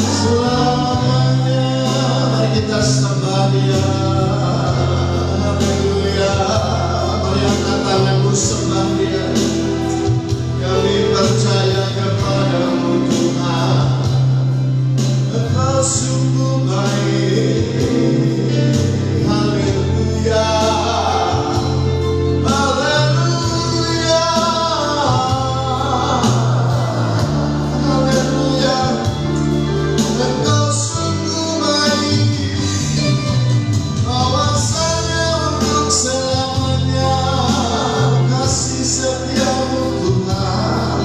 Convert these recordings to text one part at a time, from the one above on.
selamanya. Mari kita sembah Dia. Haleluya. Mari angkat tanganmu, sembah Dia. Kami percaya kepadamu Tuhan, Engkau sungguh baik. Haleluya. Haleluya. Haleluya. Engkau sungguh baik. Awasannya untuk selamanya. Kasih setiamu Tuhan.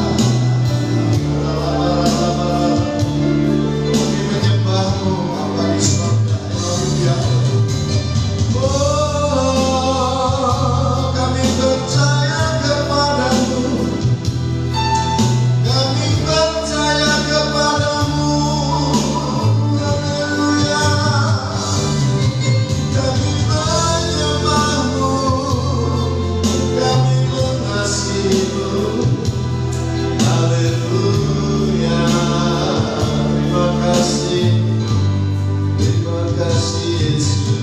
Kami menyembahmu Bapa di surga. Haleluya. Oh, kami percaya kepadamu. Kami percaya kepadamu. Haleluya. Kami menyembahmu. Kami mengasihimu. Haleluya. Terima kasih. Terima kasih Yesus.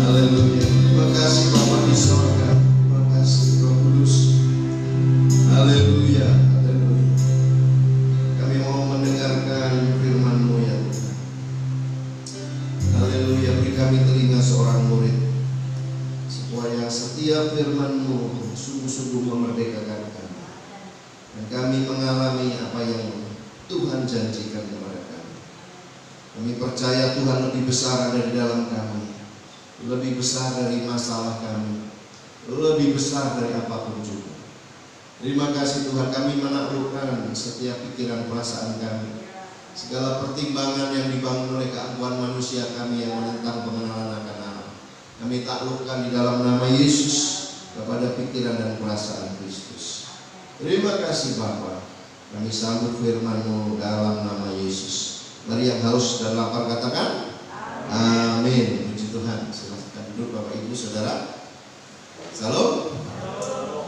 Haleluya. Terima kasih Bapa di surga. Terima kasih Roh Kudus. Haleluya. Haleluya. Kami mau mendengarkan firman-Mu ya Tuhan. Haleluya. Beri kami telinga seorang murid, supaya setiap firman-Mu sungguh-sungguh memerdekakan kami, dan kami mengalami apa yang Tuhan janjikan kepada kami. Kami percaya Tuhan lebih besar ada di dalam kami, lebih besar dari masalah kami, lebih besar dari apapun juga. Terima kasih Tuhan, kami menaklukkan setiap pikiran perasaan kami, segala pertimbangan yang dibangun oleh keangkuhan manusia kami yang menentang pengenalan akan Allah. Kami taklukkan di dalam nama Yesus kepada pikiran dan perasaan Kristus. Terima kasih Bapa. Kami sambut firman-Mu dalam nama Yesus. Mari yang haus dan lapar katakan amin. Puji Tuhan. Silakan duduk Bapak Ibu Saudara. Salam.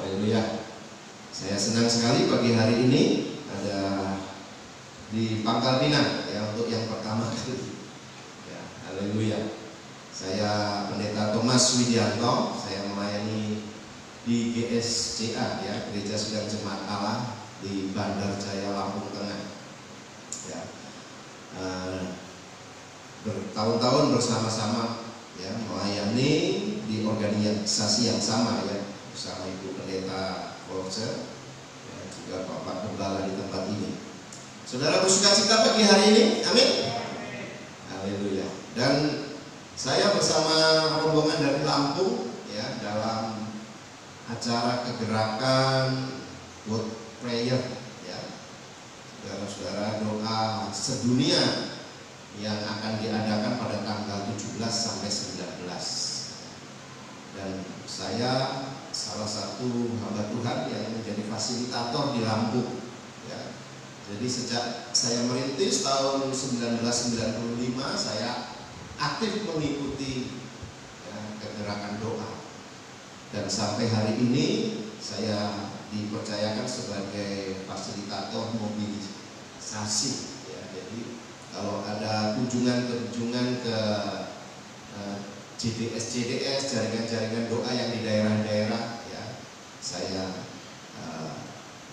Haleluya. Saya senang sekali pagi hari ini ada di Pangkal Pinang ya, untuk yang pertama kali. Ya, haleluya. Saya Pendeta Thomas Widianto. Saya melayani di GSCA ya, Gereja Sedang Jemaat Allah di Bandar Jaya, Lampung Tengah. Ya. Bertahun-tahun bersama-sama ya, melayani di organisasi yang sama ya, bersama Ibu Pendeta Roger ya, juga Bapak Gembala di tempat ini. Saudara bersuka cita pagi hari ini, amin. Haleluya. Dan saya bersama rombongan dari Lampung ya, dalam acara kegerakan World Prayer ya, saudara-saudara, doa sedunia yang akan diadakan pada tanggal 17 sampai 19. Dan saya salah satu hamba Tuhan yang menjadi fasilitator di Lampung ya. Jadi sejak saya merintis tahun 1995 saya aktif mengikuti ya, kegerakan doa. Dan sampai hari ini saya dipercayakan sebagai fasilitator mobilisasi ya. Jadi kalau ada kunjungan ke JDS, jaringan-jaringan doa yang di daerah-daerah ya, saya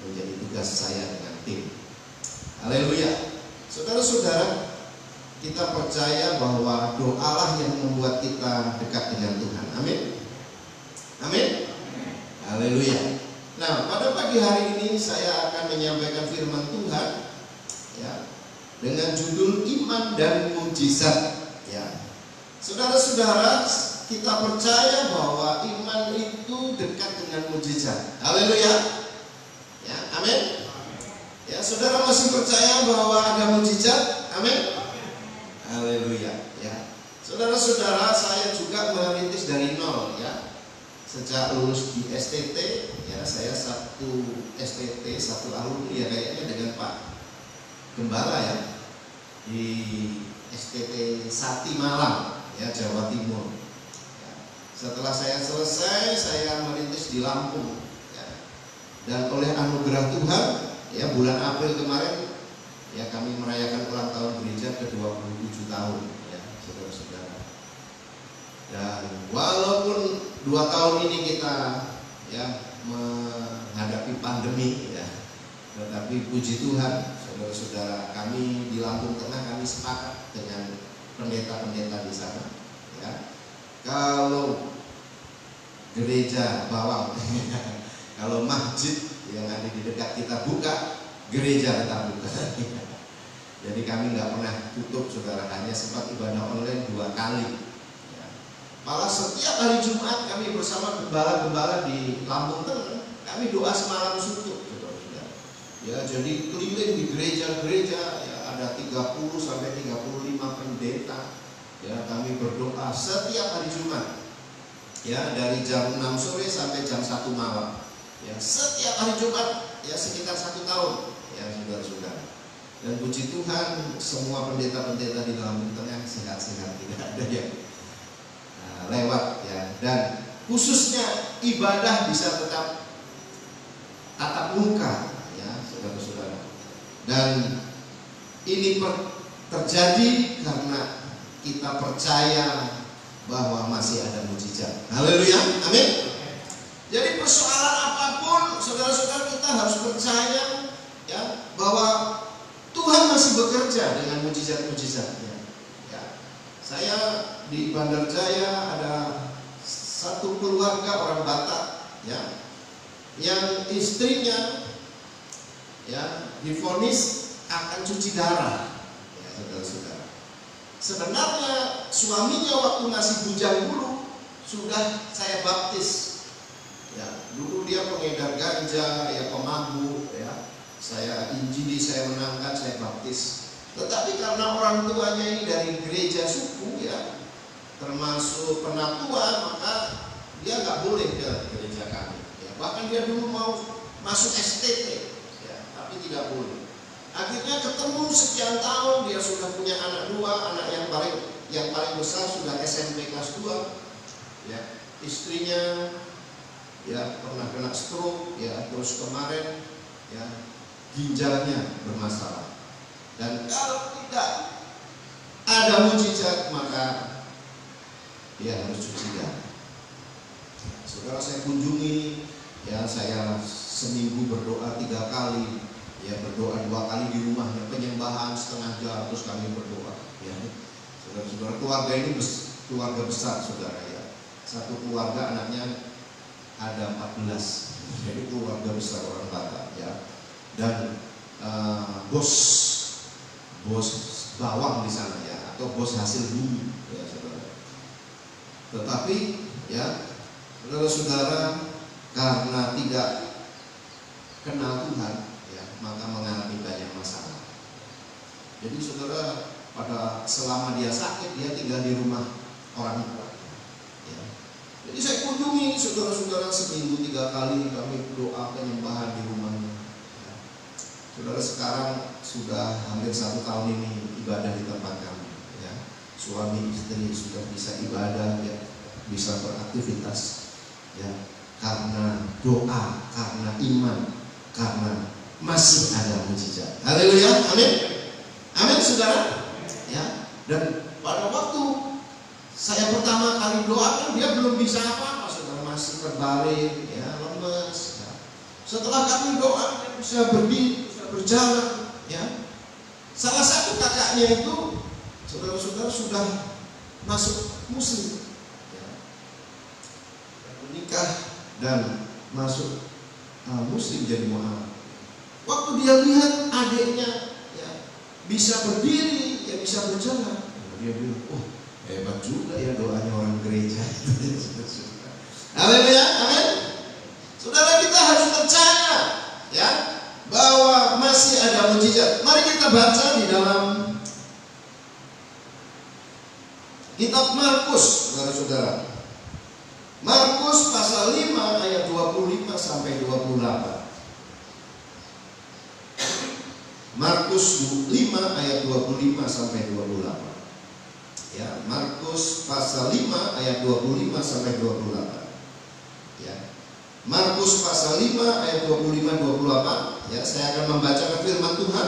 menjadi tugas saya dengan tim. Haleluya. Saudara-saudara, kita percaya bahwa doalah yang membuat kita dekat dengan Tuhan. Amin. Amin. Haleluya. Nah, pada pagi hari ini saya akan menyampaikan firman Tuhan ya, dengan judul iman dan mujizat ya. Saudara-saudara, kita percaya bahwa iman itu dekat dengan mujizat. Haleluya. Ya, amin. Ya, saudara masih percaya bahwa ada mujizat? Amin. Haleluya. Ya. Saudara-saudara, saya juga merintis dari nol ya. Sejak lulus di STT ya, saya satu STT, satu alumni ya kayaknya dengan Pak Gembala ya, di STT Sati Malang ya, Jawa Timur ya. Setelah saya selesai, saya merintis di Lampung ya. Dan oleh anugerah Tuhan ya, bulan April kemarin ya, kami kami merayakan ulang tahun gereja ke-27 tahun ya, saudara-saudara. Dan walaupun 2 tahun ini kita ya menghadapi pandemi ya, tetapi puji Tuhan, saudara-saudara, kami di Lampung Tengah kami sepakat dengan pendeta-pendeta di sana ya. Kalau gereja Bawang kalau masjid yang ada di dekat kita buka, gereja tetap buka. Jadi kami nggak pernah tutup, saudara, hanya sempat ibadah online 2 kali ya. Malah setiap hari Jumat kami bersama gembala-gembala di Lampung Tengah, kami doa semalam suntuk, saudara-saudara ya. Jadi keliling di gereja-gereja ya, ada 30 sampai 35 pendeta ya, kami berdoa setiap hari Jumat ya, dari jam 6 sore sampai jam 1 malam ya, setiap hari Jumat ya, sekitar 1 tahun ya, saudara-saudara. Dan puji Tuhan, semua pendeta-pendeta di Lampung Tengah sehat-sehat, tidak ada yang lewat ya. Dan khususnya ibadah bisa tetap tatap muka ya, saudara-saudara. Dan ini terjadi karena kita percaya bahwa masih ada mujizat. Haleluya, amin. Jadi persoalan apapun, saudara-saudara, kita harus percaya ya, bahwa Tuhan masih bekerja dengan mujizat-mujizatnya ya. Saya di Bandar Jaya ada satu keluarga orang Batak ya, yang istrinya ya divonis akan cuci darah ya, saudara-saudara. Sebenarnya suaminya waktu masih bujang dulu sudah saya baptis ya. Dulu dia pengedar ganja ya, pemabuk ya. Saya injili, saya menangkan, saya baptis. Tetapi karena orang tuanya ini dari gereja suku ya, termasuk penatua, maka dia nggak boleh ke gereja kami ya. Bahkan dia dulu mau masuk STT ya, tapi tidak boleh. Akhirnya ketemu sekian tahun, dia sudah punya anak 2, anak yang paling besar sudah SMP kelas 2 ya. Istrinya ya pernah kena stroke ya, terus kemarin ya ginjalnya bermasalah. Dan kalau tidak ada mujizat, maka dia harus cuci darah. Saudara, saya kunjungi ya, saya seminggu berdoa 3 kali ya, berdoa 2 kali di rumahnya, penyembahan setengah jam, terus kami berdoa ya. Saudara-saudara, keluarga ini keluarga besar, saudara ya. Satu keluarga anaknya ada 14, jadi keluarga besar orang Batak ya. Dan bos bawang di sana ya, atau bos hasil bumi ya, saudara. Tetapi ya, saudara-saudara, karena tidak kenal Tuhan ya, maka mengalami banyak masalah. Jadi saudara, pada selama dia sakit, dia tinggal di rumah orang tua ya. Jadi saya kunjungi saudara-saudara seminggu 3 kali, kami doa penyembahan di rumahnya. Saudara, sekarang sudah hampir 1 tahun ini ibadah di tempat kami ya. Suami istri sudah bisa ibadah ya, bisa beraktivitas ya, karena doa, karena iman, karena masih ada mujizat. Haleluya, amin. Amin, saudara ya. Dan pada waktu saya pertama kali doakan, dia belum bisa apa-apa, saudara, masih terbaring ya, lemes ya. Setelah kami doa, dia bisa berdiri, berjalan ya. Salah satu kakaknya itu, saudara-saudara, sudah masuk muslim ya, menikah dan masuk muslim, jadi mualaf. Waktu dia lihat adiknya ya bisa berdiri ya, bisa berjalan, dia bilang, oh hebat juga ya doanya orang gereja. Haleluya, amin. Saudara, kita harus percaya ya bahwa masih ada mujizat. Mari kita baca di dalam kitab Markus, saudara-saudara. Markus pasal 5 ayat 25 sampai 28. Markus 5 ayat 25 sampai 28. Ya, Markus pasal 5 ayat 25 sampai 28. Ya. Markus pasal 5 ayat 25-28 ya, saya akan membacakan firman Tuhan.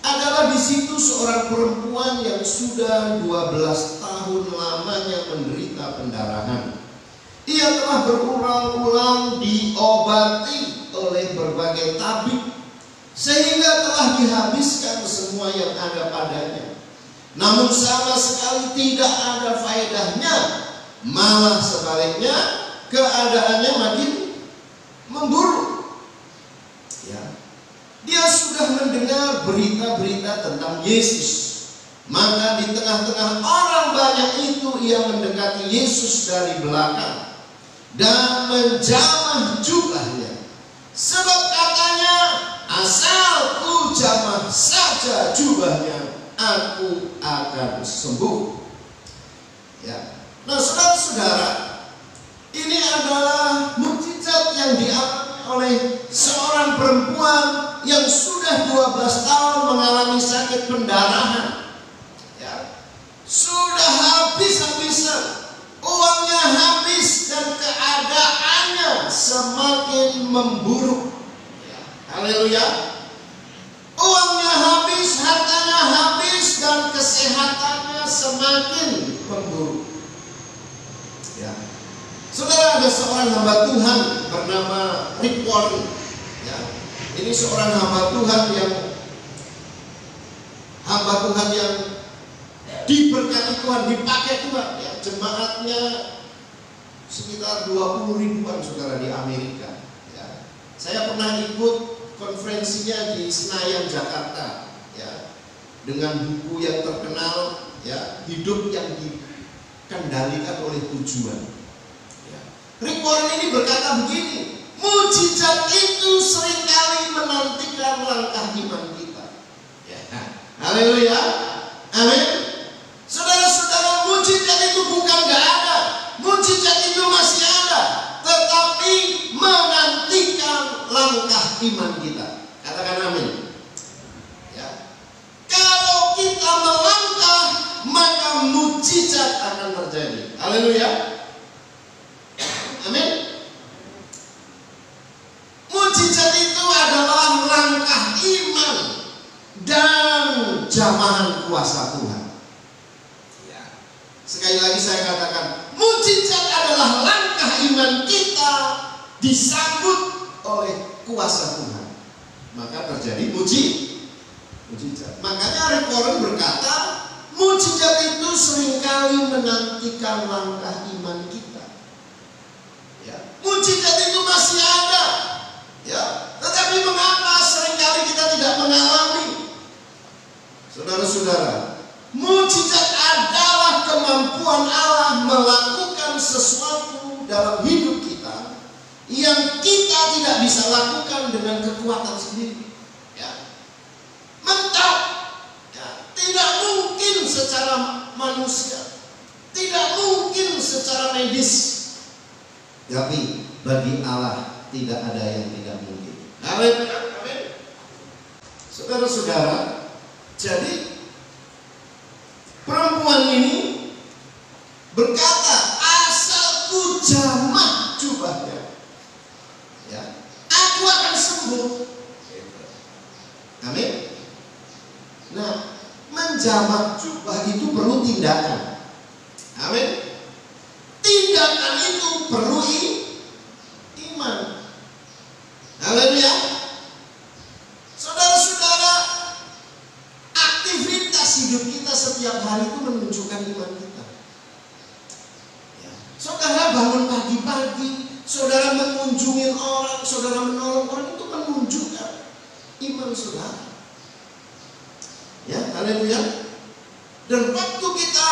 Adalah Saudara, di situ seorang perempuan yang sudah 12 tahun lamanya menderita pendarahan. Ia telah berulang-ulang diobati oleh berbagai tabib, sehingga telah dihabiskan semua yang ada padanya. Namun sama sekali tidak ada faedahnya. Malah sebaliknya, keadaannya makin memburuk. Ya. Dia sudah mendengar berita-berita tentang Yesus. Maka di tengah-tengah orang banyak itu ia mendekati Yesus dari belakang dan menjamah jubahnya. Sebab katanya, asal ku jamah saja jubahnya, aku akan sembuh. Ya. Nah, saudara-saudara, ini adalah mukjizat yang dialami oleh seorang perempuan yang sudah 12 tahun mengalami sakit pendarahan. Ya. Sudah habis-habisan, uangnya habis dan keadaannya semakin memburuk. Ya. Haleluya. Uangnya habis, hartanya habis, dan kesehatannya semakin memburuk. Ya. Saudara, ada seorang hamba Tuhan bernama Rick Warren. Ya. Ini seorang hamba Tuhan yang diberkati Tuhan, dipakai Tuhan. Ya. Jemaatnya sekitar 20 ribuan saudara di Amerika. Ya. Saya pernah ikut konferensinya di Senayan, Jakarta. Ya. Dengan buku yang terkenal, ya, Hidup yang dikendalikan oleh Tujuan. Rick Warren ini berkata begini, mujizat itu seringkali menantikan langkah iman kita. Ya. Haleluya. Amin. Saudara-saudara, mujizat itu bukan gak ada. Mujizat itu masih ada, tetapi menantikan langkah iman kita. Katakan amin. Ya. Kalau kita melangkah, maka mujizat akan terjadi. Haleluya. Amin. Mujizat itu adalah langkah iman dan jamahan kuasa Tuhan. Ya. Sekali lagi saya katakan, mujizat adalah langkah iman kita disambut oleh kuasa Tuhan. Maka terjadi mujizat. Makanya Rick Warren berkata, mujizat itu seringkali menantikan langkah iman kita. Ya. Mujizat itu masih ada, ya. Tetapi mengapa seringkali kita tidak mengalami? Saudara-saudara, mujizat adalah kemampuan Allah melakukan sesuatu dalam hidup kita yang kita tidak bisa lakukan dengan kekuatan sendiri. Ya. Mentok, ya. Tidak mungkin secara manusia, tidak mungkin secara medis. Tapi bagi Allah tidak ada yang tidak mungkin. Amin. Saudara-saudara, jadi perempuan ini berkata, asal ku jamah jubahnya, ya, aku akan sembuh. Amin. Nah, menjamah jubah itu perlu tindakan. Amin. Tindakan itu perlu iman. Haleluya. Saudara-saudara, aktivitas hidup kita setiap hari itu menunjukkan iman kita. Ya. Saudara bangun pagi-pagi, saudara mengunjungi orang, saudara menolong orang, itu menunjukkan iman saudara. Ya, haleluya. Dan waktu kita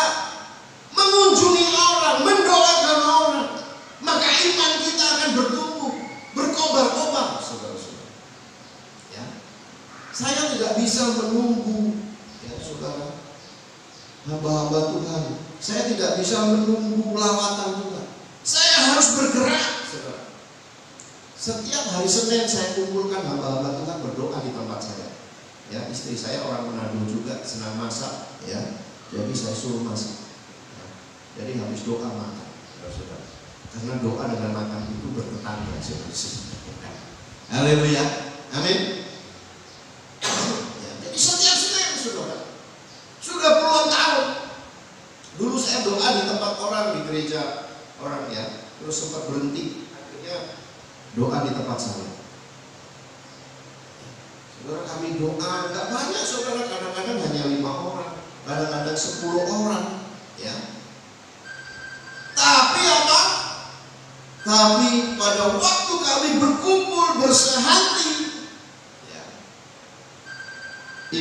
mengunjungi orang, mendoakan orang, maka iman kita akan bertumbuh, berkobar-kobar, saudara-saudara. Ya. Saya tidak bisa menunggu, ya saudara, hamba-hamba Tuhan. Saya tidak bisa menunggu lawatan Tuhan. Saya harus bergerak, saudara. Setiap hari Senin saya kumpulkan hamba-hamba Tuhan berdoa di tempat saya. Ya, istri saya orang Manado juga, senang masak, ya. Jadi saya suruh masak. Jadi habis doa makan, saudara. Karena doa dengan makan itu bertetangga, saudara. Haleluya, amin. Ya, jadi setiap Senin, saudara. gereja orang ya, terus sempat berhenti, akhirnya doa di tempat saya. Saudara, kami doa nggak banyak saudara, kadang-kadang hanya 5 orang, kadang-kadang 10 orang, ya. Tapi apa? Tapi pada waktu kami berkumpul bersehati, ya,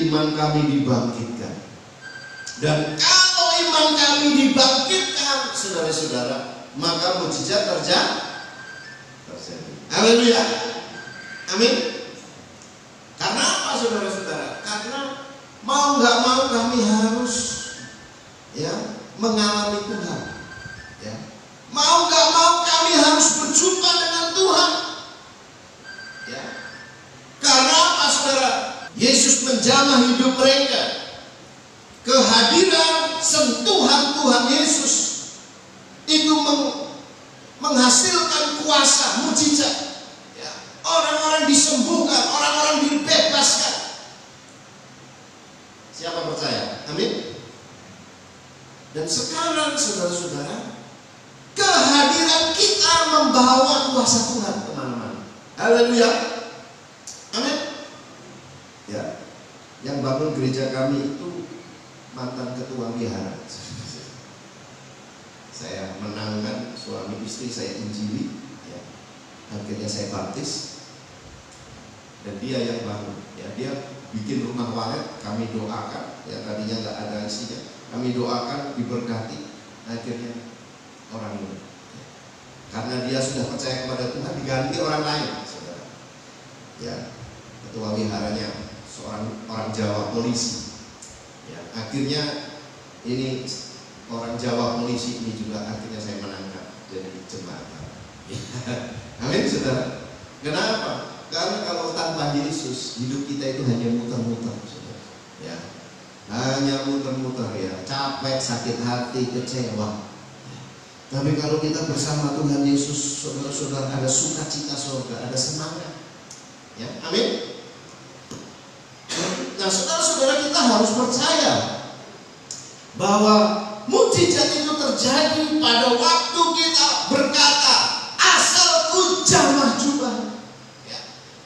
iman kami dibangkitkan. Dan kalau iman kami dibangkitkan, saudara-saudara, maka mujizat terjadi. Haleluya. Amin. Karena apa saudara-saudara? Karena mau nggak mau kami harus ya mengalami Tuhan. Ya. Mau nggak mau kami harus berjumpa dengan Tuhan. Ya. Karena apa saudara? Yesus menjamah hidup mereka. Kehadiran sentuhan Tuhan Yesus itu menghasilkan kuasa mujizat. Ya. Orang-orang disembuhkan, orang-orang dibebaskan. Siapa percaya? Amin. Dan sekarang saudara-saudara, kehadiran kita membawa kuasa Tuhan kemana-mana. Haleluya. Amin. Ya. Yang bangun gereja kami itu mantan ketua wihara. Saya menangkan suami istri saya injili, ya. Akhirnya saya baptis, dan dia yang bangun. Ya, dia bikin rumah walet, kami doakan. Ya, tadinya nggak ada isinya, kami doakan diberkati. Akhirnya orang ini, ya. Karena dia sudah percaya kepada Tuhan, diganti orang lain, saudara. Ya, ketua wiharanya seorang orang Jawa polisi. Ya, akhirnya ini orang Jawa polisi ini juga akhirnya saya menangkap jadi jemaat. Amin saudara. Kenapa? Karena kalau tanpa Yesus hidup kita itu hanya muter-muter, saudara. Ya, hanya muter-muter ya, capek, sakit hati, kecewa. Tapi kalau kita bersama Tuhan Yesus, saudara-saudara, ada sukacita surga, ada semangat. Ya, amin. Nah, saudara-saudara, kita harus percaya bahwa mujizat itu terjadi pada waktu kita berkata, asalku jamah jubah, ya.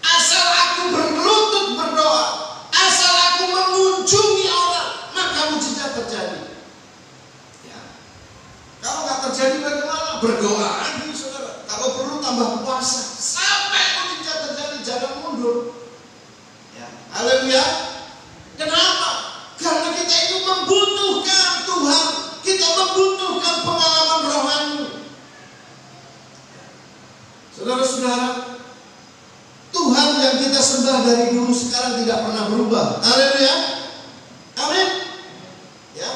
Asal aku berlutut berdoa, asal aku mengunjungi orang, maka mujizat terjadi. Ya. Kalau nggak terjadi bagaimana? Berdoa lagi saudara. Kalau perlu tambah puasa sampai mujizat terjadi, jangan mundur. Ya. Haleluya. Kenapa? Karena kita itu membutuhkan Tuhan. Kita membutuhkan pengalaman rohani. Saudara-saudara, Tuhan yang kita sembah dari dulu sekarang tidak pernah berubah. Haleluya. Amin. Ya.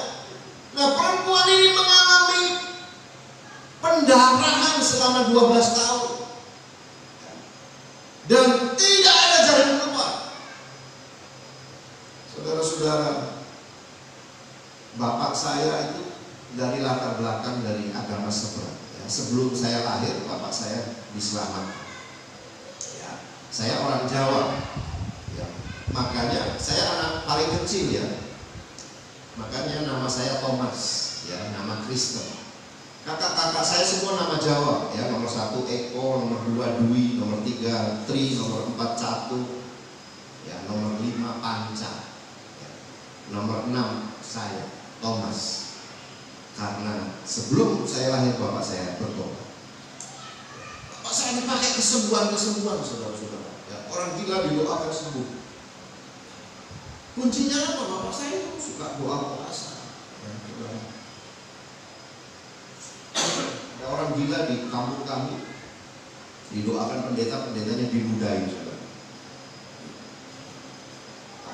Nah, perempuan ini mengalami pendarahan selama 12 tahun. Dan tidak ada jalan keluar. Saudara-saudara, bapak saya itu dari latar belakang dari agama sebelah. Ya, sebelum saya lahir, bapak saya diselamatkan. Ya, saya orang Jawa. Ya, makanya saya anak paling kecil ya. Makanya nama saya Thomas, ya, nama Kristen. Kakak-kakak saya semua nama Jawa, ya, nomor 1 Eko, nomor 2 Dwi, nomor 3 Tri, nomor 4 Catu, ya, nomor 5 Panca. Nomor 6 saya Thomas. Karena sebelum saya lahir bapak saya bertobat. Bapak saya dipakai kesembuhan-kesembuhan saudara-saudara. Ya, orang gila didoakan sembuh. Kuncinya apa? Bapak saya itu suka doa puasa. Ya, ada orang gila di kampung kami, didoakan pendetanya diludahi saudara.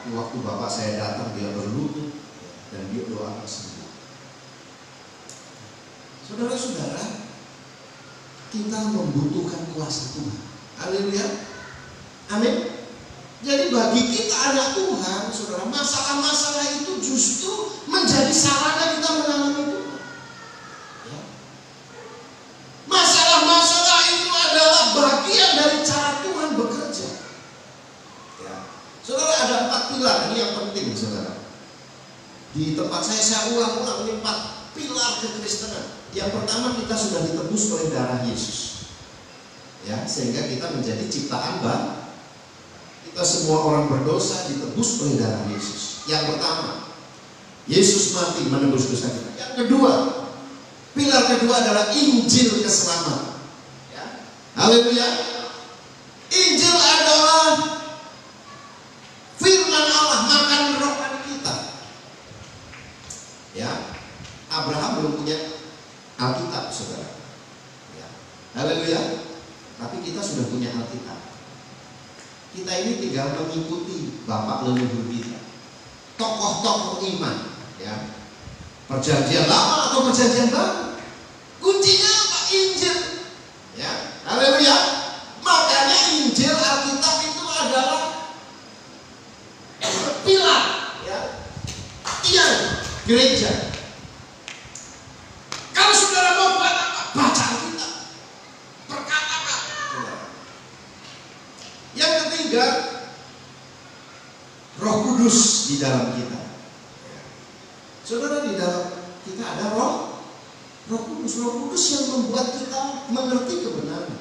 Waktu bapak saya datang dia berlutut dan dia doakan sembuh. Saudara-saudara, kita membutuhkan kuasa Tuhan. Haleluya. Amin. Jadi bagi kita anak Tuhan, saudara, masalah-masalah itu justru menjadi sarana kita mengalami Tuhan. Ya. Masalah-masalah itu adalah bagian dari cara Tuhan bekerja. Ya. Saudara, ada 4 pilar, ini yang penting saudara. Di tempat saya ulang-ulang ini 4 pilar kekristenan. Yang pertama, kita sudah ditebus oleh darah Yesus, ya, sehingga kita menjadi ciptaan baru. Kita semua orang berdosa ditebus oleh darah Yesus. Yang pertama, Yesus mati menebus dosa kita. Yang kedua, pilar kedua adalah Injil keselamatan. Ya. Haleluya. Injil adalah firman Allah, makan rohani kita. Ya, Abraham belum punya Alkitab, saudara. Ya. Haleluya. Tapi kita sudah punya Alkitab. Kita ini tinggal mengikuti bapak leluhur kita, tokoh-tokoh iman, ya. Perjanjian lama atau perjanjian baru, kuncinya apa? Injil, ya. Haleluya. Makanya Injil Alkitab itu adalah pilar, ya, tiang gereja. Kalau saudara mau buat apa? Baca Alkitab, perkatakan. Yang ketiga, Roh Kudus di dalam kita. Saudara, di dalam kita ada Roh Kudus. Roh Kudus yang membuat kita mengerti kebenaran.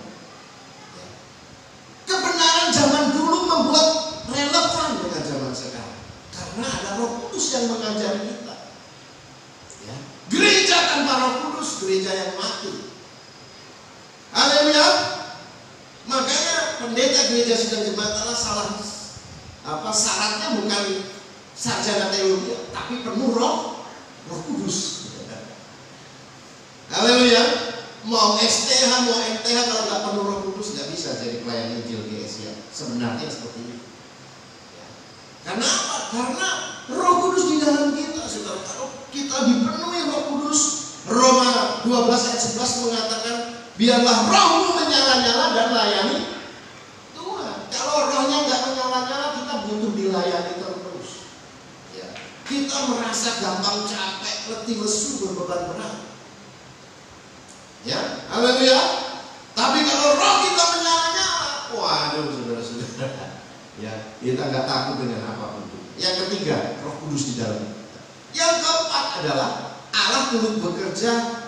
Kebenaran zaman dulu membuat relevan dengan zaman sekarang, karena ada Roh Kudus yang mengajari kita. Ya. Gereja tanpa Roh Kudus, gereja yang mati. Haleluya. Makanya pendeta gereja sedang jemaat Allah salah syaratnya bukan sarjana teologi, tapi penuh Roh Kudus. Haleluya. Mau STH, mau MTH, kalau nggak penuh Roh Kudus nggak bisa jadi pelayan Injil GSI. Sebenarnya seperti itu. Ya. Karena apa? Karena Roh Kudus di dalam kita, saudara. Kalau kita dipenuhi Roh Kudus, Roma 12 ayat 11 mengatakan, biarlah rohmu menyala-nyala dan layani Tuhan. Kalau rohnya nggak menyala-nyala, kita butuh dilayani terus. Ya. Kita merasa gampang capek, letih, lesu, berbeban berat. Ya, haleluya. Tapi kalau roh kita menyala-nyala, waduh, saudara-saudara, ya, kita nggak takut dengan apapun. Yang ketiga, Roh Kudus di dalam kita. Yang keempat adalah Allah turut bekerja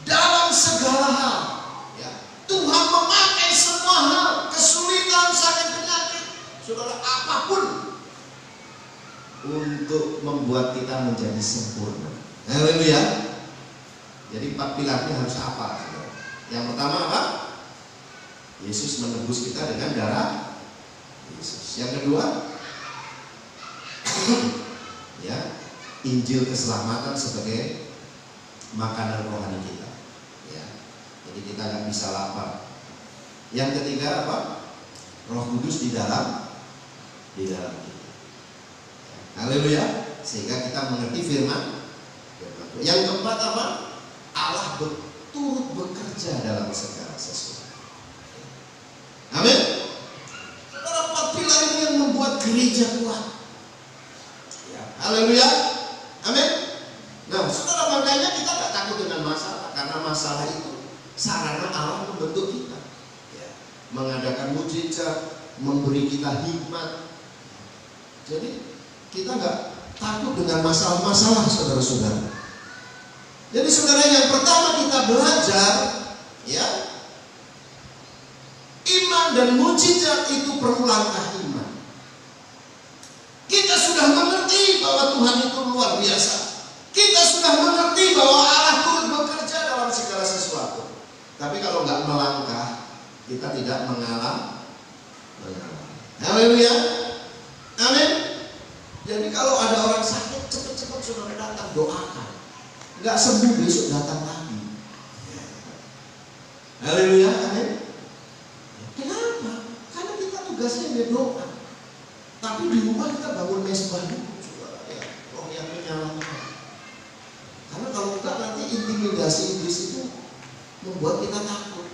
dalam segala hal. Ya. Tuhan memakai semua hal, kesulitan, sakit, penyakit, saudara, apapun, untuk membuat kita menjadi sempurna. Haleluya. Jadi 4 pilarnya harus apa? Saudara? Yang pertama apa? Yesus menebus kita dengan darah Yesus. Yang kedua, ya, Injil keselamatan sebagai makanan rohani kita. Ya. Jadi kita nggak bisa lapar. Yang ketiga apa? Roh Kudus di dalam kita. Haleluya. Sehingga kita mengerti firman. Yang keempat apa? Allah turut bekerja dalam segala sesuatu. Amin. Saudara, 4 pilar ini yang membuat gereja kuat. Ya. Haleluya. Amin. Nah, saudara, makanya kita gak takut dengan masalah, karena masalah itu sarana Allah membentuk kita. Ya. Mengadakan mujizat, memberi kita hikmat. Jadi kita gak takut dengan masalah-masalah, saudara-saudara. Jadi saudara, yang pertama kita belajar, ya, iman dan mujizat itu perlu langkah iman. Kita sudah mengerti bahwa Tuhan itu luar biasa. Kita sudah mengerti bahwa Allah turut bekerja dalam segala sesuatu. Tapi kalau nggak melangkah, kita tidak mengalami. Haleluya. Amin. Jadi kalau ada orang sakit, cepat-cepat saudara datang, doakan. Nggak sembuh, besok datang lagi. Haleluya, amin. Kenapa? Karena kita tugasnya berdoa. Tapi di rumah kita bangun mesbah dulu, saudara, ya, roh yang menyala-nyala. Karena kalau enggak, nanti intimidasi iblis itu membuat kita takut,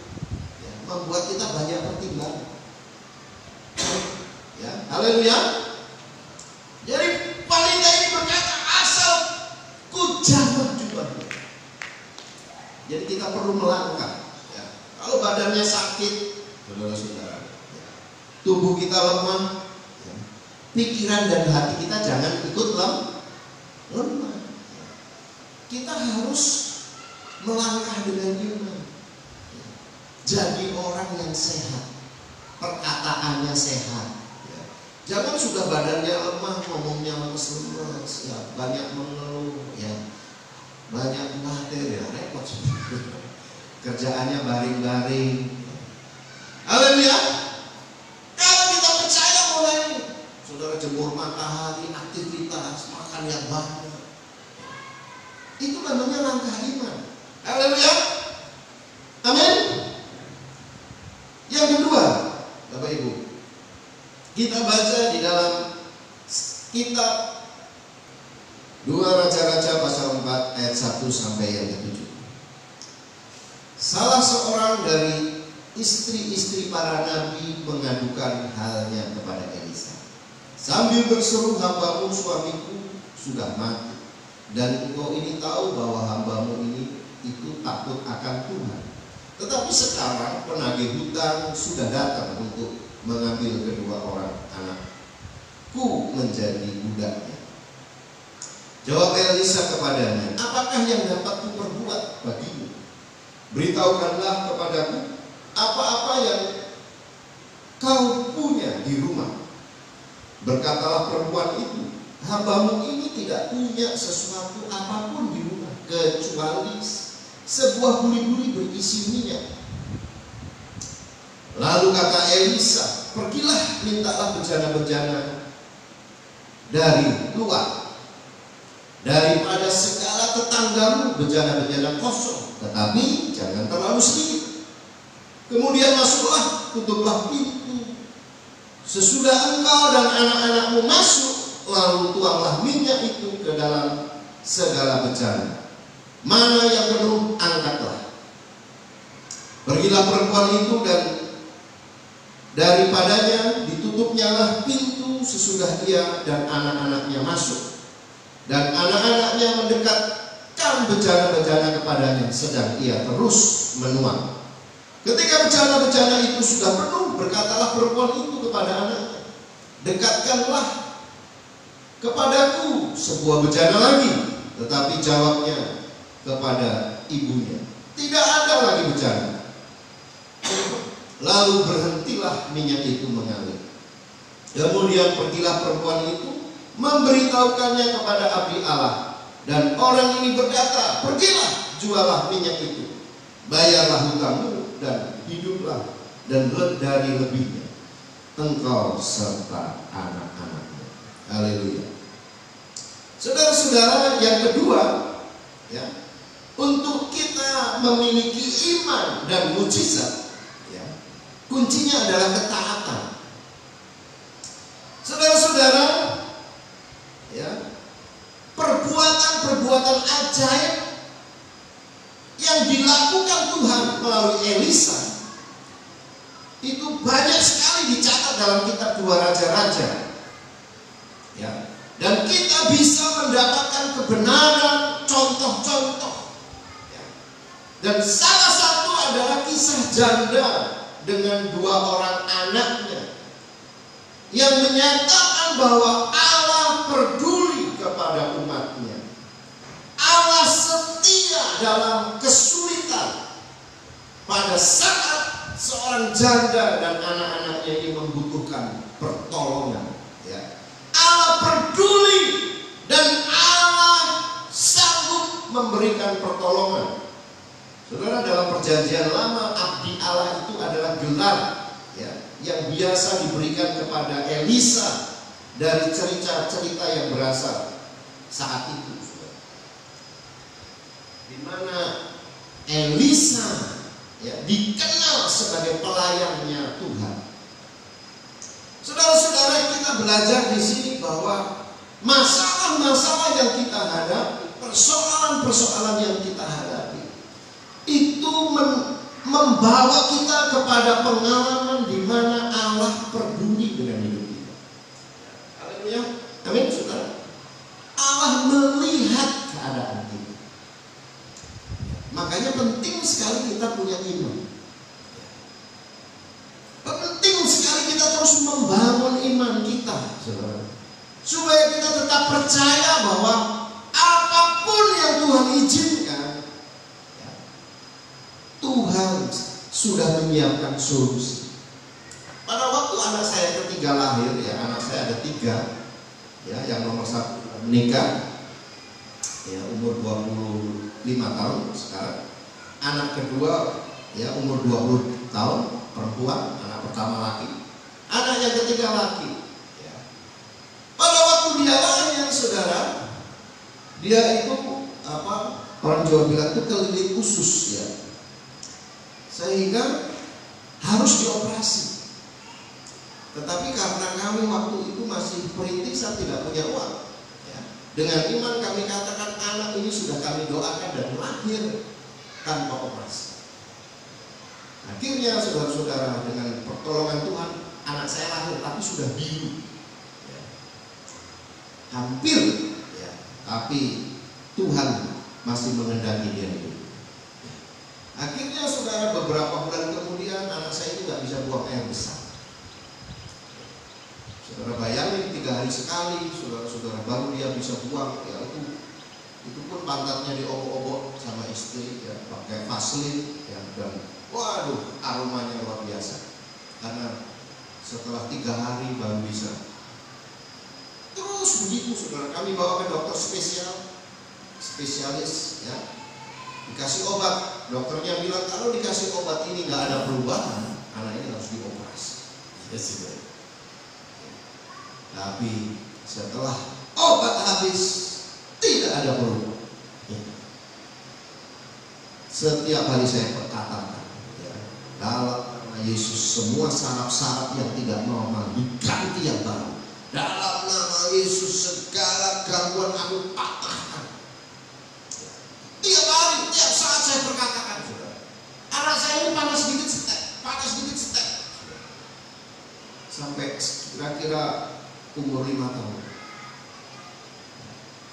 ya, membuat kita banyak pertimbangan. Ya, haleluya. Jadi wanita ini berkata, asal ku jamah jubahmu. Jadi kita perlu melangkah. Ya. Kalau badannya sakit, saudara-saudara, ya, tubuh kita lemah, ya, pikiran dan hati kita jangan ikut lemah. Ya. Kita harus melangkah dengan iman. Jadi orang yang sehat, perkataannya sehat. Jangan sudah badannya lemah, ngomongnya lemes-lemes, ya, banyak mengeluh, ya, banyak khawatir, ya, repot. Kerjaannya baring-baring. Haleluya. Kalau kita percaya mulai saudara jemur matahari, aktivitas, makan yang banyak, itu namanya langkah iman. Haleluya. Amin. Yang kedua, Bapak Ibu, kita baca di dalam kitab 2 Raja-Raja pasal 4 ayat 1 sampai yang ke-7. Salah seorang dari istri-istri para nabi mengadukan halnya kepada Elisa. Sambil berseru, hambamu suamiku sudah mati, dan engkau ini tahu bahwa hambamu ini itu takut akan Tuhan. Tetapi sekarang penagih hutang sudah datang untuk mengambil kedua orang anakku menjadi budaknya. Jawab Elisa kepadanya, apakah yang dapat kuperbuat bagimu? Beritahukanlah kepadaku apa-apa yang kau punya di rumah. Berkatalah perempuan itu, hambamu ini tidak punya sesuatu apapun di rumah kecuali sebuah buli-buli berisi minyak. Lalu kata Elisa, pergilah mintalah bejana-bejana dari luar, daripada segala tetanggamu bejana-bejana kosong, tetapi jangan terlalu sedikit. Kemudian masuklah, tutuplah pintu. Sesudah engkau dan anak-anakmu masuk, lalu tuanglah minyak itu ke dalam segala bejana. Mana yang penuh, angkatlah. Pergilah perempuan itu, dan daripadanya ditutupnyalah pintu sesudah dia dan anak-anaknya masuk. Dan anak-anaknya mendekatkan bejana-bejana kepadanya, sedang ia terus menuang. Ketika bejana-bejana itu sudah penuh, berkatalah perempuan itu kepada anaknya, dekatkanlah kepadaku sebuah bejana lagi. Tetapi jawabnya kepada ibunya, tidak ada lagi bejana. Lalu berhentilah minyak itu mengalir. Kemudian pergilah perempuan itu, memberitahukannya kepada abdi Allah, dan orang ini berkata, pergilah, jualah minyak itu, bayarlah hutangmu, dan hiduplah, dan dari lebihnya engkau serta anak-anakmu. Haleluya. Saudara-saudara, yang kedua, ya, untuk kita memiliki iman dan mujizat, ya, kuncinya adalah ketaatan. Saudara-saudara, ya, perbuatan-perbuatan ajaib yang dilakukan Tuhan melalui Elisa itu banyak sekali dicatat dalam kitab 2 Raja-Raja, ya, dan kita bisa mendapatkan kebenaran contoh-contoh, ya. Dan salah satu adalah kisah janda dengan 2 orang anaknya yang menyatakan bahwa Allah peduli kepada umatnya. Allah setia dalam kesulitan pada saat seorang janda dan anak-anaknya ini membutuhkan pertolongan, ya. Allah peduli dan Allah sanggup memberikan pertolongan. Saudara, dalam perjanjian lama, abdi Allah itu adalah gelar, ya, yang biasa diberikan kepada Elisa dari cerita-cerita yang berasal saat itu, di mana Elisa, ya, dikenal sebagai pelayannya Tuhan. Saudara-saudara, kita belajar di sini bahwa masalah-masalah yang kita hadapi, persoalan-persoalan yang kita hadapi, itu membawa kita kepada pengalaman di mana Allah peduli dengan hidup kita. Haleluya. Amin, saudara. Allah melihat keadaan kita. Makanya penting sekali kita punya iman. Penting sekali kita terus membangun iman kita, saudara, supaya kita tetap percaya bahwa apapun yang Tuhan izinkan, ya, sudah menyiapkan solusi. Pada waktu anak saya ketiga lahir, ya, anak saya ada 3, ya, yang nomor 1 menikah, ya, umur 25 tahun sekarang. Anak kedua, ya, umur 20 tahun, perempuan, anak pertama laki. Anak yang ketiga laki. Ya. Pada waktu dia lahir, saudara, dia itu orang Jawa bilang itu keliling khusus, ya, sehingga harus dioperasi. Tetapi karena kami waktu itu masih perintisan, tidak punya uang, ya, dengan iman kami katakan anak ini sudah kami doakan dan lahir tanpa operasi. Akhirnya saudara-saudara, dengan pertolongan Tuhan, anak saya lahir tapi sudah biru, ya. Hampir, ya, tapi Tuhan masih mengendaki dia itu. Akhirnya saudara, beberapa bulan kemudian anak saya itu nggak bisa buang air besar. Saudara bayangin, 3 hari sekali, saudara-saudara, baru dia bisa buang. Ya, itu pun pantatnya diobok-obok sama istri, ya, pakai vaselin, ya, dan waduh, aromanya luar biasa. Karena setelah 3 hari baru bisa. Terus begitu, saudara, kami bawa ke dokter spesialis, ya, dikasih obat. Dokternya bilang kalau dikasih obat ini nggak ada perubahan, anak ini harus dioperasi. Yes, ya. Tapi setelah obat habis, tidak ada perubahan. Ya. Setiap hari saya perkatakan, ya, dalam nama Yesus semua saraf-saraf yang tidak normal diganti yang baru. Dalam nama Yesus segala gangguan aku patahkan. Tiap hari, tiap saat saya perkatakan, saudara. Anak saya ini panas dikit setek. Sampai kira-kira umur 5 tahun.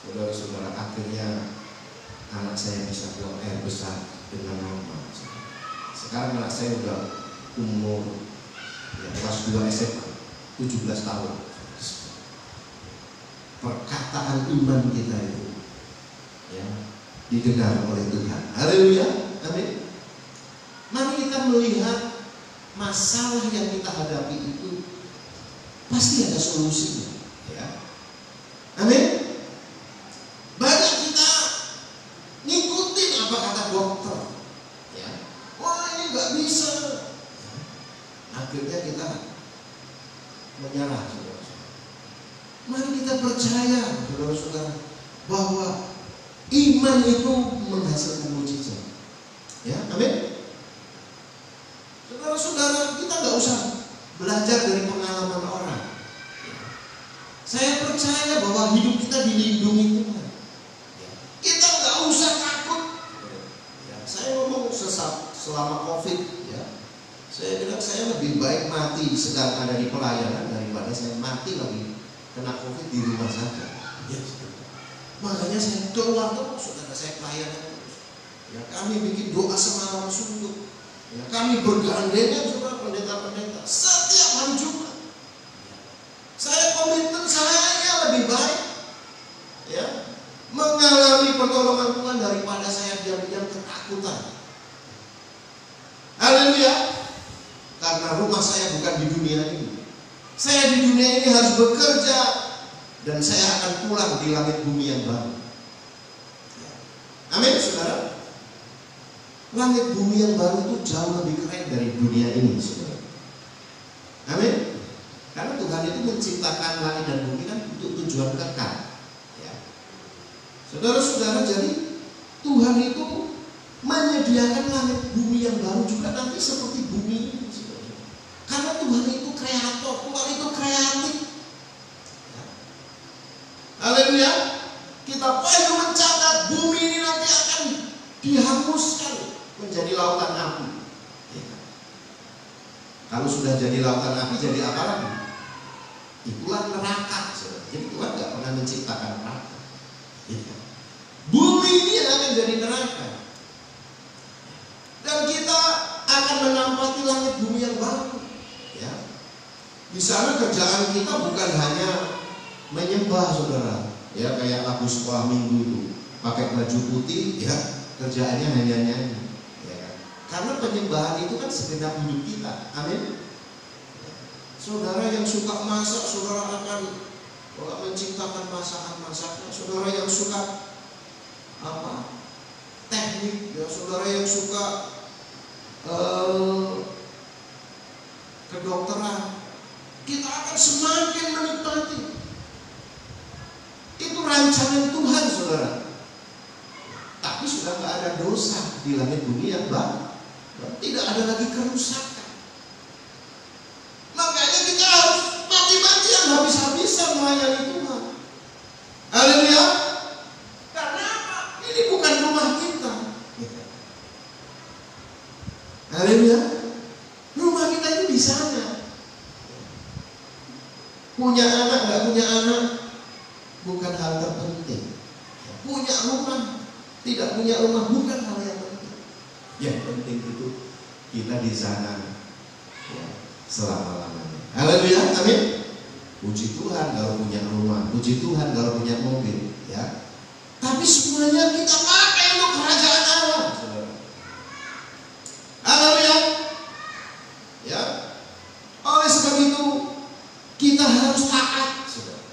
Saudara-saudara, akhirnya anak saya bisa buang air besar dengan normal. Sekarang anak saya udah umur, ya, kelas 2 SMA, 17 tahun. Perkataan iman kita itu, ya, didengar oleh Tuhan. Haleluya, amin. Mari kita melihat masalah yang kita hadapi itu pasti ada solusinya, ya. Amin. Banyak kita ngikutin apa kata dokter, ya. Wah, ini nggak bisa. Akhirnya kita menyerah, saudara. Mari kita percaya, saudara-saudara, bahwa iman itu menghasilkan mukjizat, ya. Amin. Saudara-saudara, kita nggak usah belajar dari pengalaman orang. Saya percaya bahwa hidup kita dilindungi Tuhan. Kita nggak usah takut. Ya, saya ngomong selama COVID, ya, saya bilang saya lebih baik mati sedang ada di pelayanan daripada saya mati lagi kena COVID di rumah saja. Ya, makanya saya doa terus, saudara, saya pelayanan terus. Ya, kami bikin doa semalam suntuk. Ya, kami bergandengan, saudara, pendeta-pendeta setiap hari Jumat. Saya komitmen saya lebih baik, ya, mengalami pertolongan Tuhan daripada saya diam-diam ketakutan. Haleluya. Karena rumah saya bukan di dunia ini. Saya di dunia ini harus bekerja, dan saya akan pulang di langit bumi yang baru. Amin, saudara. Langit bumi yang baru itu jauh lebih keren dari dunia ini, saudara. Amin. Karena Tuhan itu menciptakan langit dan bumi kan untuk tujuan kekal, ya. Saudara-saudara, jadi Tuhan itu menyediakan langit bumi yang baru juga nanti seperti bumi ini, saudara. Karena Tuhan itu kreator, Tuhan itu kreatif. Ya. Haleluya. Kita perlu mencatat bumi ini nanti akan dihanguskan menjadi lautan api. Ya. Kalau sudah jadi lautan api, jadi apa lagi? Itulah neraka. Jadi Tuhan nggak pernah menciptakan neraka. Ya. Bumi ini yang akan jadi neraka. Dan kita akan menampati langit bumi yang baru. Ya. Di sana kerjaan kita bukan hanya menyembah, saudara. Ya, kayak lagu sekolah minggu itu, pakai baju putih, ya, kerjaannya hanya nyanyi. Ya. Karena Karena penyembahan itu kan segenap hidup kita. Amin. Saudara yang suka masak, saudara akan menciptakan masakan-masakan. Saudara yang suka teknik, ya, saudara yang suka kedokteran, kita akan semakin menikmati. Itu rancangan Tuhan, saudara. Tapi sudah tidak ada dosa di langit bumi yang baru. Tidak ada lagi kerusakan. Makanya kita harus mati-matian, habis-habisan melayani Tuhan. Haleluya. Karena apa? Ini bukan rumah kita. Haleluya. Rumah kita itu di sana. Punya anak, nggak punya anak, bukan hal terpenting. Punya rumah, tidak punya rumah, bukan hal yang penting. Yang penting itu kita di sana, ya, selama-lamanya. Haleluya, amin. Puji Tuhan kalau punya rumah, puji Tuhan kalau punya mobil, ya. Tapi semuanya kita pakai untuk kerajaan Allah, saudara. Haleluya, ya. Oleh sebab itu kita harus taat, saudara.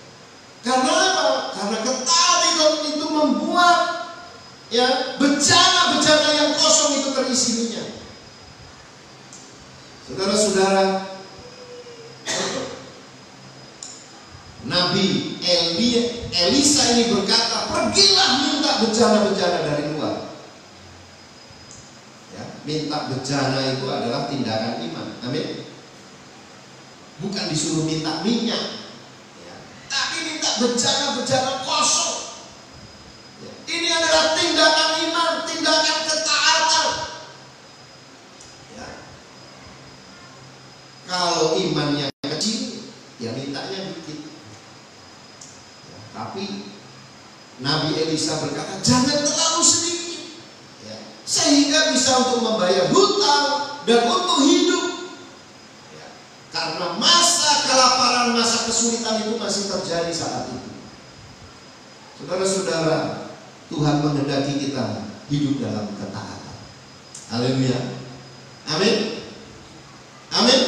Karena apa? Karena ketaatan itu membuat, ya, bejana-bejana yang kosong itu terisinya. Saudara-saudara, Nabi Elisa ini berkata, pergilah minta bejana-bejana dari luar. Ya, minta bejana itu adalah tindakan iman. Amin. Bukan disuruh minta minyak, ya, tapi minta bejana-bejana kosong. Ya, ini adalah tindakan iman, tindakan ketaatan. Ya. Kalau imannya kecil, ya mintanya dikit. Ya, tapi Nabi Elisa berkata, jangan terlalu sedikit, ya, sehingga bisa untuk membayar hutang dan untuk hidup. Ya, karena masa kelaparan, masa kesulitan itu masih terjadi saat itu. Saudara-saudara, Tuhan menghendaki kita hidup dalam ketaatan. Haleluya. Amin. Amin.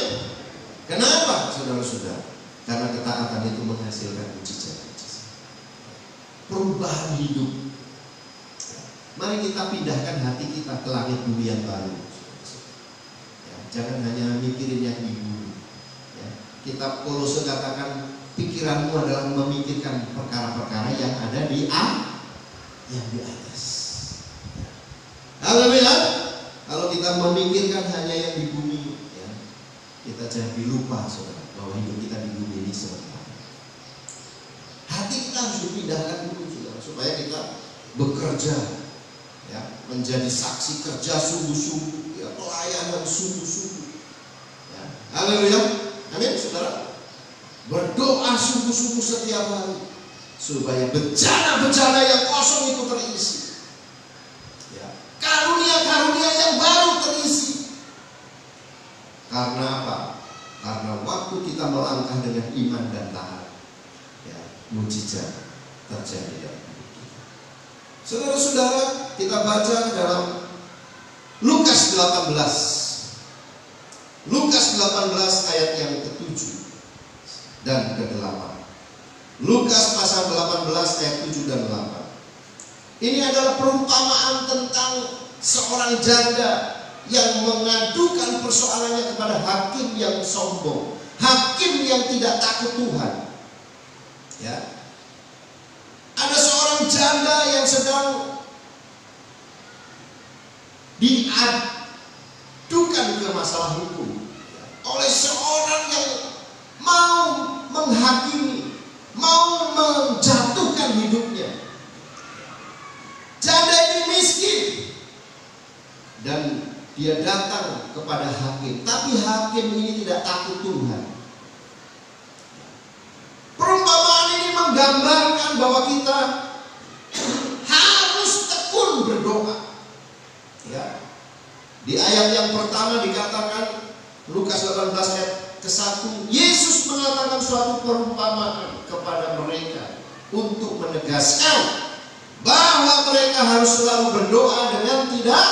Kenapa, saudara-saudara? Karena ketaatan itu menghasilkan mujizat. Perubahan hidup. Mari kita pindahkan hati kita ke langit bumi yang baru. Ya, jangan hanya mikirin yang di bumi. Ya, kitab Kolose katakan pikiranmu adalah memikirkan perkara-perkara yang ada di atas. Ya. Haleluya. Kalau kita memikirkan hanya yang di bumi, ya, kita jadi lupa, saudara, bahwa hidup kita di bumi ini sementara. Hati kita harus dipindahkan dulu, saudara, supaya kita bekerja, ya, menjadi saksi kerja sungguh-sungguh, ya, pelayanan sungguh-sungguh. Ya. Haleluya. Amin, saudara. Berdoa sungguh-sungguh setiap hari supaya bejana-bejana yang kosong itu terisi. Ya. Karunia-karunia yang baru terisi. Karena apa? Karena waktu kita melangkah dengan iman dan taat, ya, mujizat terjadi dalam hidup kita. Saudara-saudara, kita baca dalam Lukas 18. Lukas 18 ayat yang ke-7 dan ke-8. Lukas pasal 18 ayat 7 dan 8. Ini adalah perumpamaan tentang seorang janda yang mengadukan persoalannya kepada hakim yang sombong, hakim yang tidak takut Tuhan. Ya. Ada seorang janda yang sedang diadukan ke masalah hukum oleh seorang yang mau menghakimi, mau menjatuhkan hidupnya. Janda ini miskin dan dia datang kepada hakim, tapi hakim ini tidak takut Tuhan. Perumpamaan ini menggambarkan bahwa kita harus tekun berdoa. Ya. Di ayat yang pertama dikatakan, Lukas 18 ayat ke-1, Yesus mengatakan suatu perumpamaan kepada mereka untuk menegaskan bahwa mereka harus selalu berdoa dengan tidak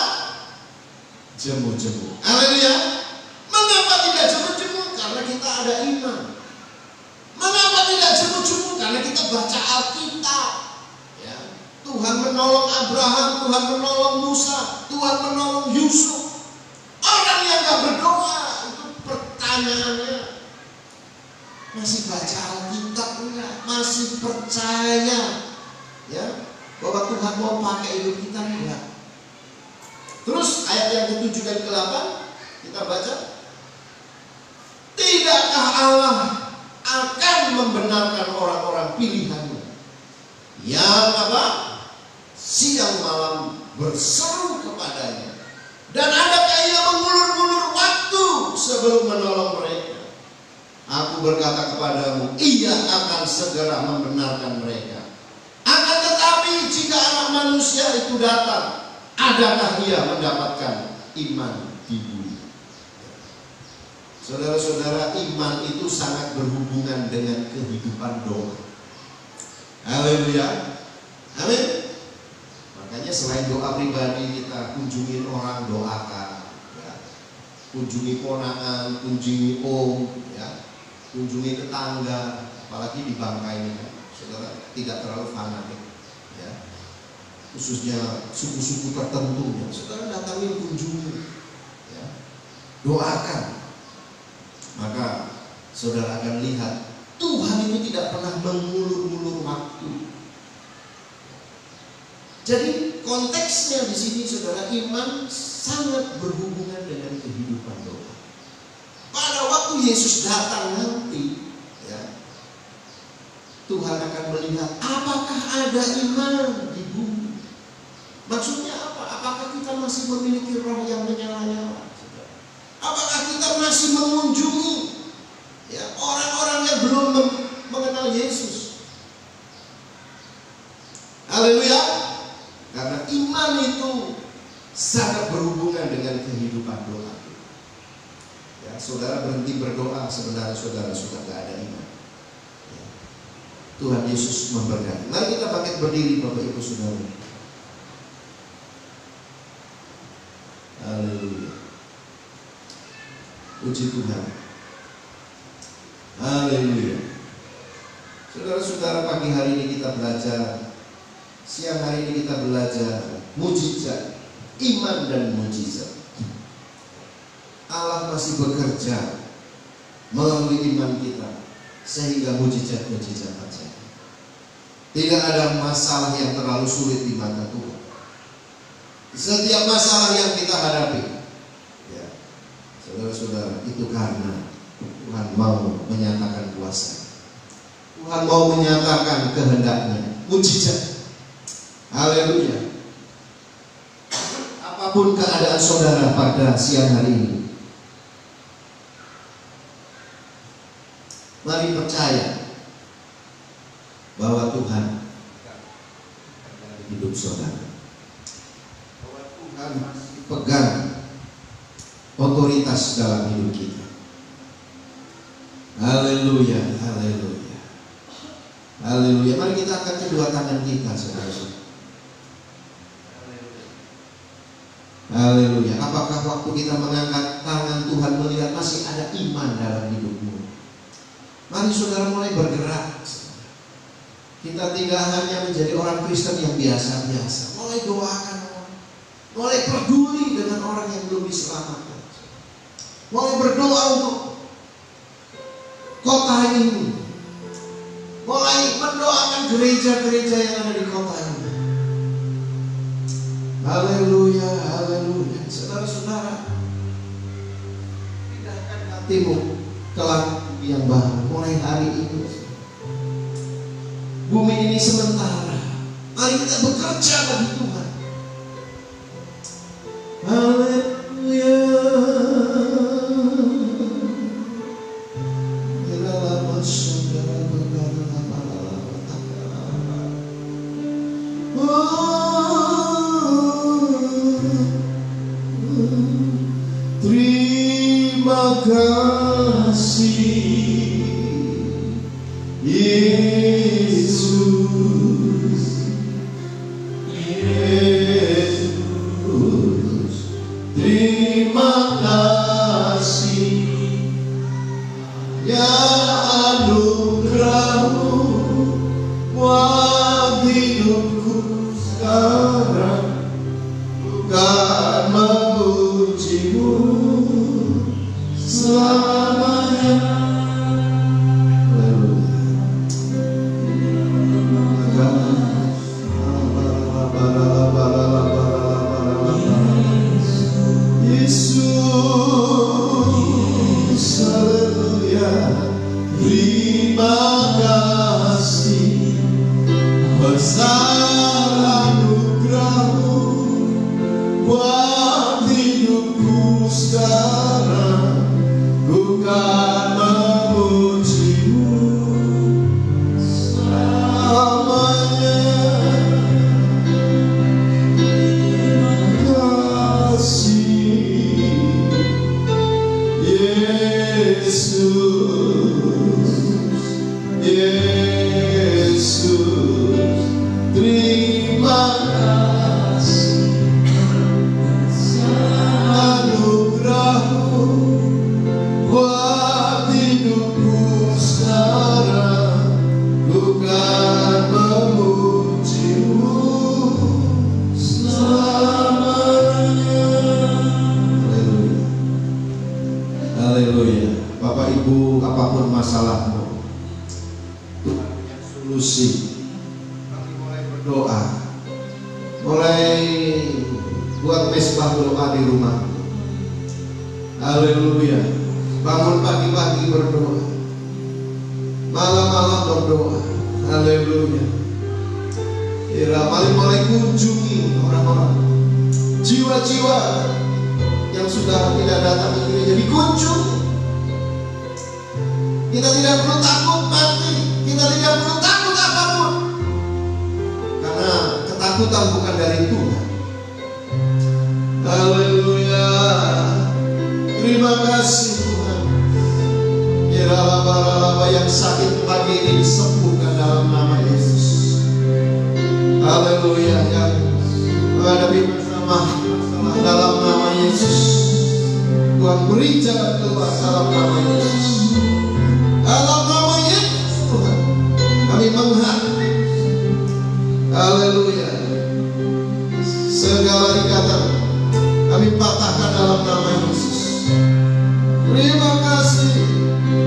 jemu-jemu. Haleluya. Mengapa tidak jemu-jemu? Karena kita ada iman. Mengapa tidak jemu-jemu? Karena kita baca Alkitab. Ya. Tuhan menolong Abraham, Tuhan menolong Musa, Tuhan menolong Yusuf. Orang yang gak berdoa, itu pertanyaannya, masih baca Alkitab enggak? Masih percaya ya bahwa Tuhan mau pakai hidup kita enggak? Terus ayat yang ke-7 dan ke-8 kita baca, tidakkah Allah akan membenarkan orang-orang pilihannya yang apa? Siang malam berseru kepadanya, dan adakah ia mengulur-ulur waktu sebelum menolong mereka? Aku berkata kepadamu, ia akan segera membenarkan mereka. Akan tetapi jika Anak Manusia itu datang, adakah ia mendapatkan iman di bumi? Saudara-saudara, iman itu sangat berhubungan dengan kehidupan doa. Haleluya. Amin. Makanya selain doa pribadi, kita kunjungin orang, doakan ya. Kunjungi ponakan, kunjungi om ya. Kunjungi tetangga, apalagi di Bangka ini kan, saudara, tidak terlalu fanatik ya. Khususnya suku-suku tertentu ya, saudara datangin, kunjungi ya. Doakan. Maka saudara akan lihat Tuhan itu tidak pernah mengulur-ulur waktu. Jadi konteksnya di sini saudara, iman sangat berhubungan dengan kehidupan doa. Pada waktu Yesus datang nanti ya, Tuhan akan melihat apakah ada iman di bumi. Maksudnya apa? Apakah kita masih memiliki roh yang menyala-nyala? Apakah kita masih mengunjungi ya orang-orang yang belum mengenal Yesus? Haleluya. Karena iman itu sangat berhubungan dengan kehidupan doa. Ya, saudara berhenti berdoa, sebenarnya saudara sudah tidak ada iman ya. Tuhan Yesus memberkati. Mari kita bangkit berdiri Bapak Ibu Saudara. Haleluya. Puji Tuhan. Haleluya. Saudara-saudara, pagi hari ini kita belajar, siang hari ini kita belajar mujizat, iman dan mujizat. Allah masih bekerja melalui iman kita sehingga mujizat-mujizat terjadi. Tidak ada masalah yang terlalu sulit di mata Tuhan. Setiap masalah yang kita hadapi ya, saudara-saudara, itu karena Tuhan mau menyatakan kuasa. Tuhan mau menyatakan kehendaknya, mujizat. Haleluya. Apapun keadaan saudara pada siang hari ini, mari percaya bahwa Tuhan hidup saudara, bahwa Tuhan masih pegang otoritas dalam hidup kita. Haleluya, haleluya, haleluya. Mari kita angkat kedua tangan kita, saudara. Haleluya. Apakah waktu kita mengangkat tangan Tuhan melihat masih ada iman dalam hidupmu? Mari saudara mulai bergerak. Kita tidak hanya menjadi orang Kristen yang biasa-biasa. Mulai doakan orang, mulai peduli dengan orang yang belum diselamatkan. Mulai berdoa untuk kota ini. Mulai mendoakan gereja-gereja yang ada di kota ini. Haleluya, haleluya. Saudara-saudara, pindahkan hatimu ke langit yang baru mulai hari ini. Bumi ini sementara. Mari kita bekerja bagi Tuhan. Haleluya. Terima kasih Yesus, Yesus, hidupku sekarang bukan memujimu selamanya. Yesus, haleluya. Terima kasih besar anugerah-Mu buat hidupku sekarang, bukan memuji-Mu selamanya. Terima kasih Yesus, Yesus, terima kasih anugerah-Mu buat hidupku sekarang, bukan memuji-Mu selamanya. Haleluya. Bapak Ibu, apapun masalahmu, Tuhan punya solusi. Kami mulai berdoa, mulai buat mesbah doa di rumah. Haleluya. Bangun pagi-pagi berdoa, malam-malam berdoa. Haleluya. Mulai kunjungi orang-orang, jiwa-jiwa yang sudah tidak datang ke gereja dikunjungi. Kita tidak perlu takut mati, kita tidak perlu takut apapun, karena ketakutan bukan dari Tuhan. Haleluya. Terima kasih Tuhan. Laba yang sakit pagi ini disembuhkan dalam nama Yesus. Haleluya. Yang menghadapi masalah dalam nama Yesus, Tuhan beri jalan keluar dalam nama Yesus. Dalam nama Yesus Tuhan kami menghadapi, haleluya, segala ikatan kami patahkan dalam nama Yesus. Terima kasih,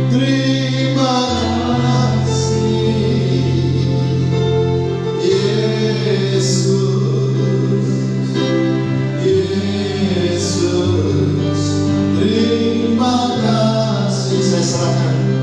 terima kasih Yesus, Yesus, terima kasih. Saya serahkan